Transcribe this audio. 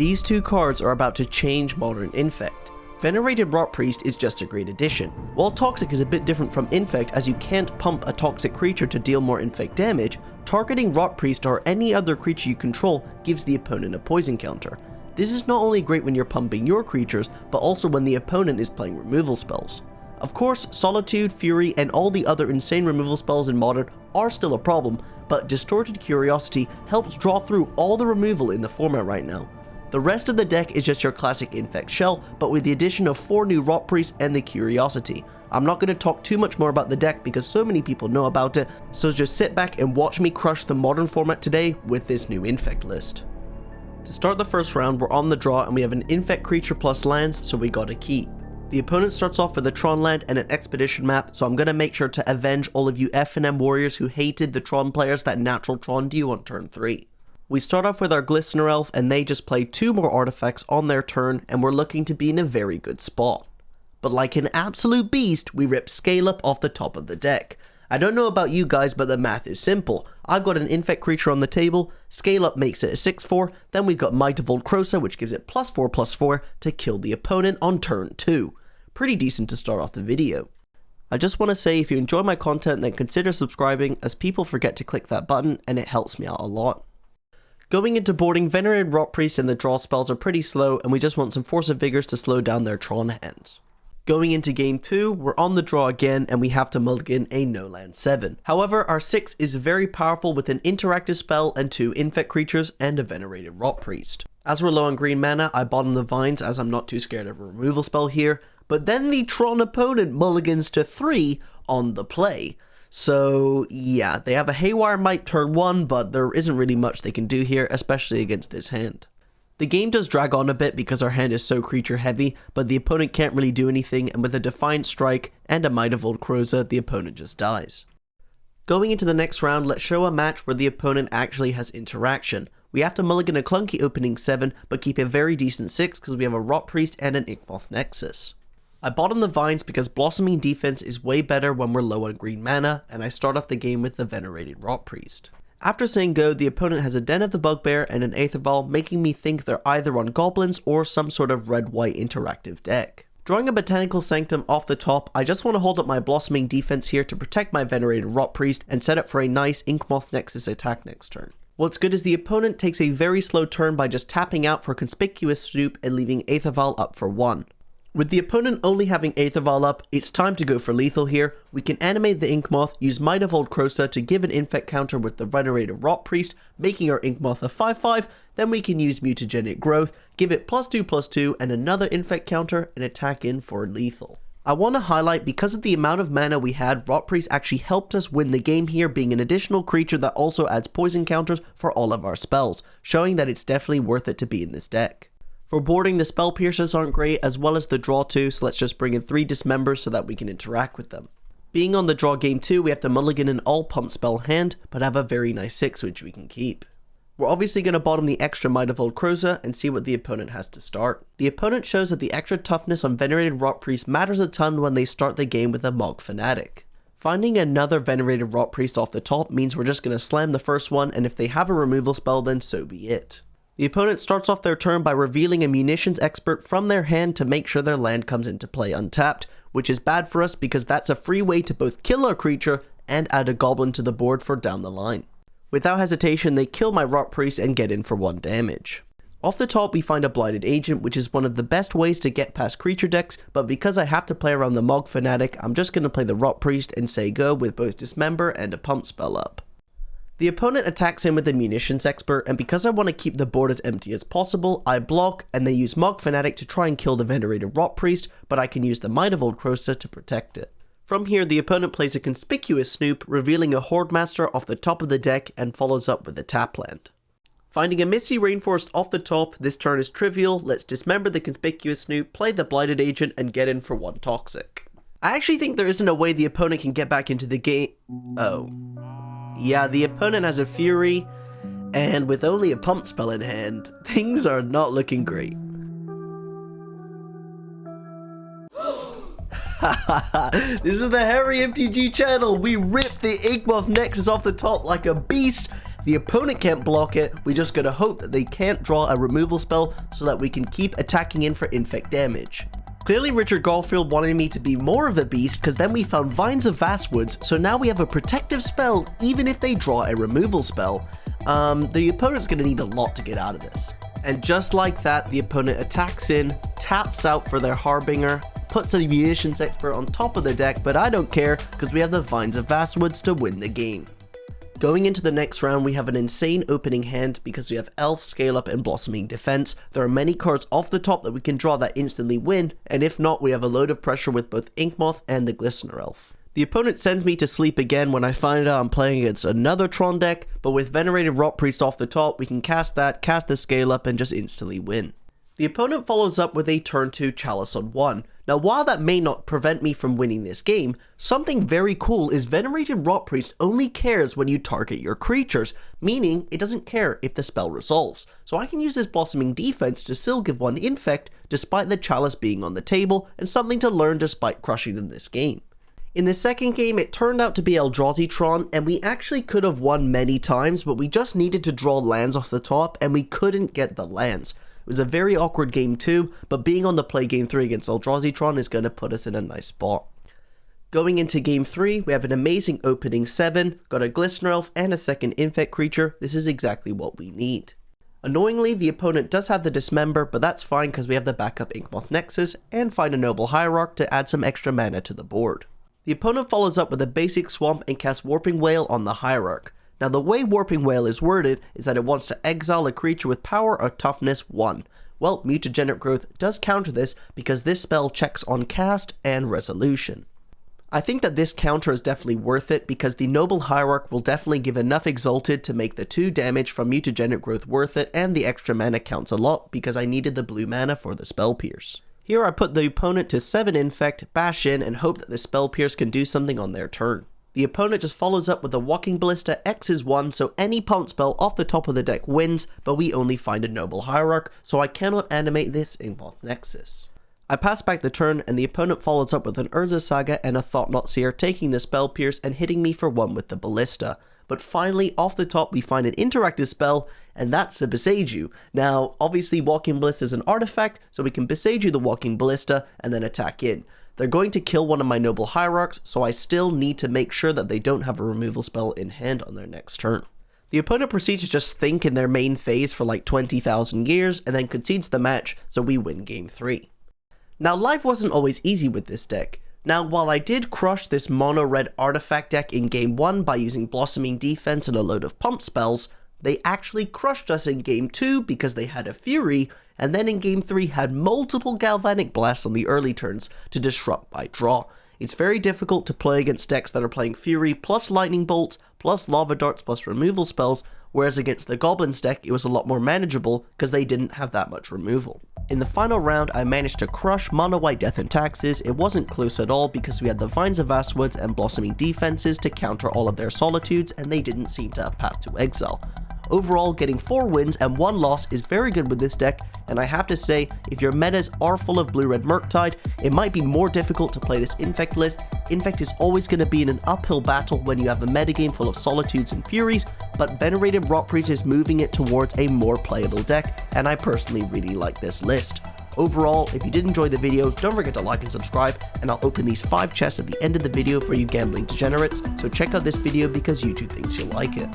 These two cards are about to change Modern Infect. Venerated Rot Priest is just a great addition, while Toxic is a bit different from Infect as you can't pump a toxic creature to deal more Infect damage. Targeting Rot Priest or any other creature you control gives the opponent a poison counter. This is not only great when you're pumping your creatures, but also when the opponent is playing removal spells. Of course, Solitude, Fury, and all the other insane removal spells in Modern are still a problem, but Distorted Curiosity helps draw through all the removal in the format right now. The rest of the deck is just your classic Infect shell, but with the addition of 4 new Rot Priests and the Curiosity. I'm not going to talk too much more about the deck because so many people know about it, so just sit back and watch me crush the Modern format today with this new Infect list. To start the first round, we're on the draw and we have an Infect creature plus lands, so we gotta keep. The opponent starts off with a Tron land and an Expedition map, so I'm going to make sure to avenge all of you F&M warriors who hated the Tron players that natural Tron'd you on turn 3. We start off with our Glistener Elf and they just play 2 more artifacts on their turn and we're looking to be in a very good spot. But like an absolute beast, we rip Scale Up off the top of the deck. I don't know about you guys, but the math is simple. I've got an Infect creature on the table, Scale Up makes it a 6/4, then we've got Might of Old Krosa which gives it +4/+4 to kill the opponent on turn 2. Pretty decent to start off the video. I just want to say if you enjoy my content then consider subscribing as people forget to click that button and it helps me out a lot. Going into boarding, Venerated Rot Priest and the draw spells are pretty slow and we just want some Force of Vigors to slow down their Tron hands. Going into game 2, we're on the draw again and we have to mulligan a no land 7. However, our 6 is very powerful with an interactive spell and 2 Infect creatures and a Venerated Rot Priest. As we're low on green mana, I bottom the Vines as I'm not too scared of a removal spell here, but then the Tron opponent mulligans to 3 on the play. So yeah, they have a Haywire Might turn 1, but there isn't really much they can do here, especially against this hand. The game does drag on a bit because our hand is so creature heavy, but the opponent can't really do anything, and with a Defiant Strike and a Might of Old Krosa, the opponent just dies. Going into the next round, let's show a match where the opponent actually has interaction. We have to mulligan a clunky opening 7, but keep a very decent 6 because we have a Rot Priest and an Inkmoth Nexus. I bottom the Vines because Blossoming Defense is way better when we're low on green mana, and I start off the game with the Venerated Rot Priest. After saying go, the opponent has a Den of the Bugbear and an Aetherval, making me think they're either on Goblins or some sort of red-white interactive deck. Drawing a Botanical Sanctum off the top, I just want to hold up my Blossoming Defense here to protect my Venerated Rot Priest and set up for a nice Inkmoth Nexus attack next turn. What's good is the opponent takes a very slow turn by just tapping out for Conspicuous Snoop and leaving Aetherval up for 1. With the opponent only having Aetherval up, it's time to go for lethal here. We can animate the Inkmoth, use Might of Old Krosa to give an Infect counter with the Venerated Rot Priest, making our Inkmoth a 5/5, then we can use Mutagenic Growth, give it +2/+2 and another Infect counter and attack in for lethal. I want to highlight because of the amount of mana we had, Rot Priest actually helped us win the game here, being an additional creature that also adds poison counters for all of our spells, showing that it's definitely worth it to be in this deck. For boarding, the Spell Piercers aren't great, as well as the draw 2, so let's just bring in 3 Dismembers so that we can interact with them. Being on the draw game 2, we have to mulligan an all pump spell hand, but have a very nice 6 which we can keep. We're obviously going to bottom the extra Might of Old Krosa and see what the opponent has to start. The opponent shows that the extra toughness on Venerated Rot Priest matters a ton when they start the game with a Mog Fanatic. Finding another Venerated Rot Priest off the top means we're just going to slam the first one, and if they have a removal spell then so be it. The opponent starts off their turn by revealing a Munitions Expert from their hand to make sure their land comes into play untapped, which is bad for us because that's a free way to both kill our creature and add a Goblin to the board for down the line. Without hesitation, they kill my Rot Priest and get in for 1 damage. Off the top, we find a Blighted Agent, which is one of the best ways to get past creature decks, but because I have to play around the Mog Fanatic, I'm just going to play the Rot Priest and say go with both Dismember and a pump spell up. The opponent attacks in with the Munitions Expert, and because I want to keep the board as empty as possible, I block and they use Mog Fanatic to try and kill the Venerated Rot Priest, but I can use the Might of Old Krosa to protect it. From here, the opponent plays a Conspicuous Snoop, revealing a Horde Master off the top of the deck and follows up with a tap land. Finding a Misty Rainforest off the top, this turn is trivial. Let's dismember the Conspicuous Snoop, play the Blighted Agent, and get in for 1 Toxic. I actually think there isn't a way the opponent can get back into the game. Oh. Yeah, the opponent has a Fury, and with only a pump spell in hand, things are not looking great. This is the HarryMTG channel. We ripped the Inkmoth Nexus off the top like a beast, The opponent can't block it, we just gotta hope that they can't draw a removal spell so that we can keep attacking in for Infect damage. Clearly Richard Garfield wanted me to be more of a beast because then we found Vines of Vastwoods, so now we have a protective spell even if they draw a removal spell. The opponent's gonna need a lot to get out of this. And just like that, the opponent attacks in, taps out for their Harbinger, puts a Munitions Expert on top of their deck, but I don't care because we have the Vines of Vastwoods to win the game. Going into the next round, we have an insane opening hand because we have Elf, Scale Up, and Blossoming Defense. There are many cards off the top that we can draw that instantly win, and if not, we have a load of pressure with both Inkmoth and the Glistener Elf. The opponent sends me to sleep again when I find out I'm playing against another Tron deck, but with Venerated Rot Priest off the top, we can cast that, cast the Scale Up, and just instantly win. The opponent follows up with a turn 2 Chalice on 1. Now while that may not prevent me from winning this game, something very cool is Venerated Rot Priest only cares when you target your creatures, meaning it doesn't care if the spell resolves. So I can use this Blossoming Defense to still give one Infect despite the Chalice being on the table, and something to learn despite crushing them this game. In the second game, it turned out to be Eldrazi Tron, and we actually could have won many times, but we just needed to draw lands off the top, and we couldn't get the lands. It was a very awkward game too, but being on the play game 3 against Eldrazi Tron is going to put us in a nice spot. Going into game 3, we have an amazing opening 7, got a Glistener Elf and a second Infect creature. This is exactly what we need. Annoyingly, the opponent does have the Dismember, but that's fine because we have the backup Inkmoth Nexus and find a Noble Hierarch to add some extra mana to the board. The opponent follows up with a basic Swamp and casts Warping Wail on the Hierarch. Now the way Warping Wail is worded is that it wants to exile a creature with power or toughness 1. Well, Mutagenetic Growth does counter this because this spell checks on cast and resolution. I think that this counter is definitely worth it because the Noble Hierarch will definitely give enough Exalted to make the 2 damage from Mutagenic Growth worth it, and the extra mana counts a lot because I needed the blue mana for the Spell Pierce. Here I put the opponent to 7 Infect, bash in, and hope that the Spell Pierce can do something on their turn. The opponent just follows up with a Walking Ballista, X is 1, so any pump spell off the top of the deck wins, but we only find a Noble Hierarch, so I cannot animate this Inkmoth Nexus. I pass back the turn, and the opponent follows up with an Urza Saga and a Thought-Knot Seer, taking the Spell Pierce and hitting me for 1 with the Ballista. But finally, off the top, we find an interactive spell, and that's the Beseiju. Now, obviously, Walking Ballista is an artifact, so we can Beseiju the Walking Ballista and then attack in. They're going to kill one of my Noble Hierarchs, so I still need to make sure that they don't have a removal spell in hand on their next turn. The opponent proceeds to just think in their main phase for like 20,000 years, and then concedes the match, so we win game 3. Now, life wasn't always easy with this deck. Now, while I did crush this mono-red artifact deck in game 1 by using Blossoming Defense and a load of pump spells, they actually crushed us in game 2 because they had a Fury, and then in game 3 had multiple Galvanic Blasts on the early turns to disrupt my draw. It's very difficult to play against decks that are playing Fury plus Lightning Bolts plus Lava Darts plus removal spells, whereas against the Goblins deck it was a lot more manageable because they didn't have that much removal. In the final round, I managed to crush Mono White Death and Taxes. It wasn't close at all because we had the Vines of Vastwoods and Blossoming Defenses to counter all of their Solitudes, and they didn't seem to have Path to Exile. Overall, getting 4 wins and 1 loss is very good with this deck, and I have to say, if your metas are full of blue-red Murktide, it might be more difficult to play this Infect list. Infect is always going to be in an uphill battle when you have a metagame full of Solitudes and Furies, but Venerated Rot Priest is moving it towards a more playable deck, and I personally really like this list. Overall, if you did enjoy the video, don't forget to like and subscribe, and I'll open these 5 chests at the end of the video for you gambling degenerates, so check out this video because YouTube thinks you'll like it.